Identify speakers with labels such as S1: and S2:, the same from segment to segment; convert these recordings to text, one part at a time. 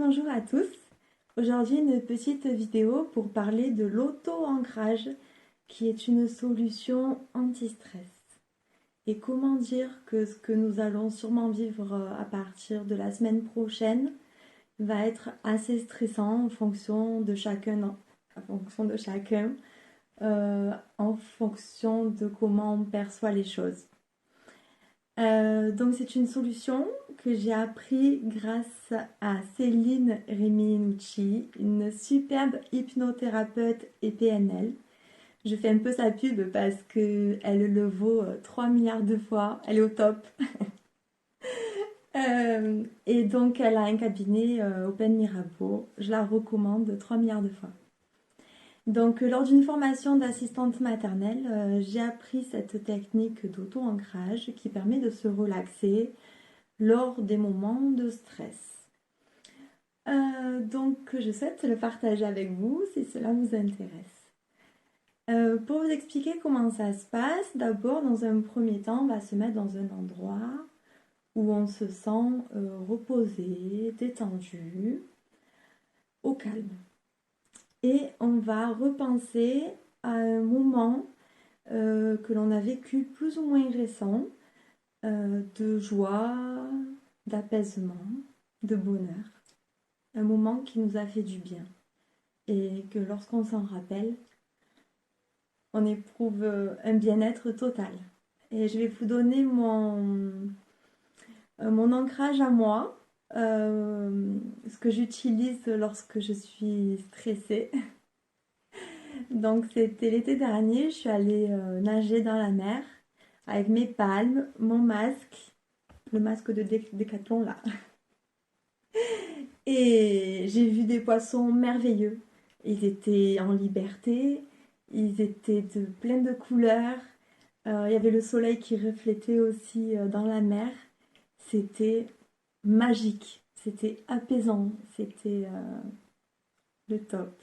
S1: bonjour à tous. Aujourd'hui, une petite vidéo pour parler de l'auto-ancrage qui est une solution anti-stress. Et comment dire que ce que nous allons sûrement vivre à partir de la semaine prochaine va être assez stressant en fonction de chacun, en fonction de comment on perçoit les choses. Donc c'est une solution que j'ai appris grâce à Céline Riminucci, une superbe hypnothérapeute et PNL. Je fais un peu sa pub parce qu'elle le vaut 3 milliards de fois, elle est au top. Et donc elle a un cabinet Open Mirabeau, je la recommande 3 milliards de fois. Donc, lors d'une formation d'assistante maternelle, j'ai appris cette technique d'auto-ancrage qui permet de se relaxer lors des moments de stress. Donc, je souhaite le partager avec vous si cela vous intéresse. Pour vous expliquer comment ça se passe, d'abord, dans un premier temps, on va se mettre dans un endroit où on se sent reposé, détendu, au calme. Et on va repenser à un moment que l'on a vécu plus ou moins récent, de joie, d'apaisement, de bonheur. Un moment qui nous a fait du bien. Et que lorsqu'on s'en rappelle, on éprouve un bien-être total. Et je vais vous donner mon ancrage à moi, ce que j'utilise lorsque je suis stressée. Donc c'était l'été dernier, je suis allée nager dans la mer avec mes palmes, mon masque, le masque de Décathlon là. Et j'ai vu des poissons merveilleux. Ils étaient en liberté, ils étaient plein de couleurs. Il y avait le soleil qui reflétait aussi dans la mer. C'était magique, c'était apaisant, c'était le top.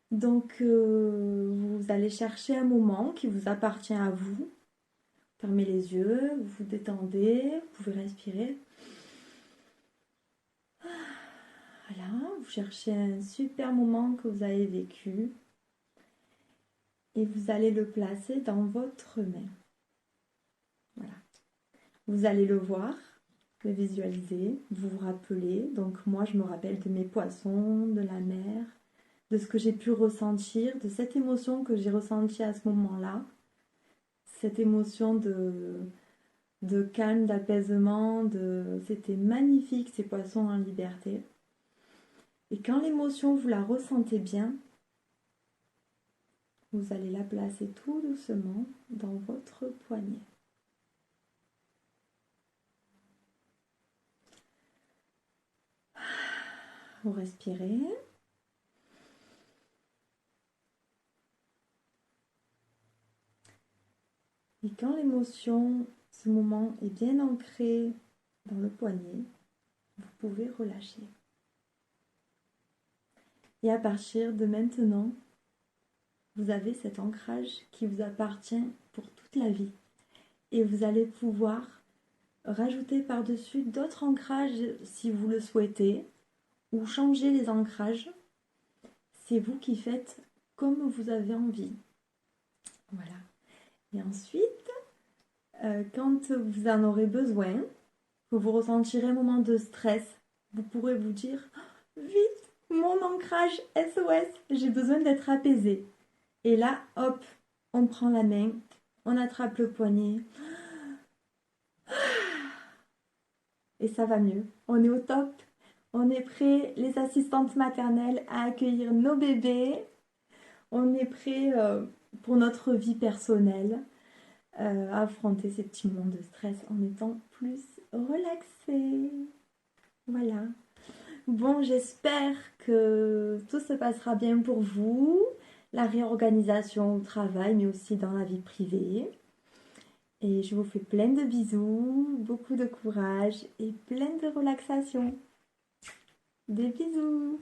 S1: Donc, vous allez chercher un moment qui vous appartient à vous. Fermez les yeux, vous vous détendez, vous pouvez respirer. Voilà, vous cherchez un super moment que vous avez vécu et vous allez le placer dans votre main. Voilà. Vous allez le voir, le visualiser, vous vous rappelez. Donc moi, je me rappelle de mes poissons, de la mer, de ce que j'ai pu ressentir, de cette émotion que j'ai ressentie à ce moment-là. Cette émotion de calme, d'apaisement, c'était magnifique ces poissons en liberté. Et quand l'émotion, vous la ressentez bien, vous allez la placer tout doucement dans votre poignet. Vous respirez. Et quand l'émotion, ce moment est bien ancré dans le poignet, vous pouvez relâcher. Et à partir de maintenant, vous avez cet ancrage qui vous appartient pour toute la vie. Et vous allez pouvoir rajouter par-dessus d'autres ancrages si vous le souhaitez, ou changer les ancrages. C'est vous qui faites comme vous avez envie. Voilà. Et ensuite, quand vous en aurez besoin, que vous ressentirez un moment de stress, vous pourrez vous dire « Vite, mon ancrage SOS, j'ai besoin d'être apaisé. » Et là, hop, on prend la main, on attrape le poignet. Et ça va mieux. On est au top. On est prêt, les assistantes maternelles, à accueillir nos bébés. On est prêt pour notre vie personnelle, à affronter ces petits moments de stress en étant plus relaxé. Voilà. Bon, j'espère que tout se passera bien pour vous. La réorganisation au travail, mais aussi dans la vie privée. Et je vous fais plein de bisous, beaucoup de courage et plein de relaxation. Des bisous!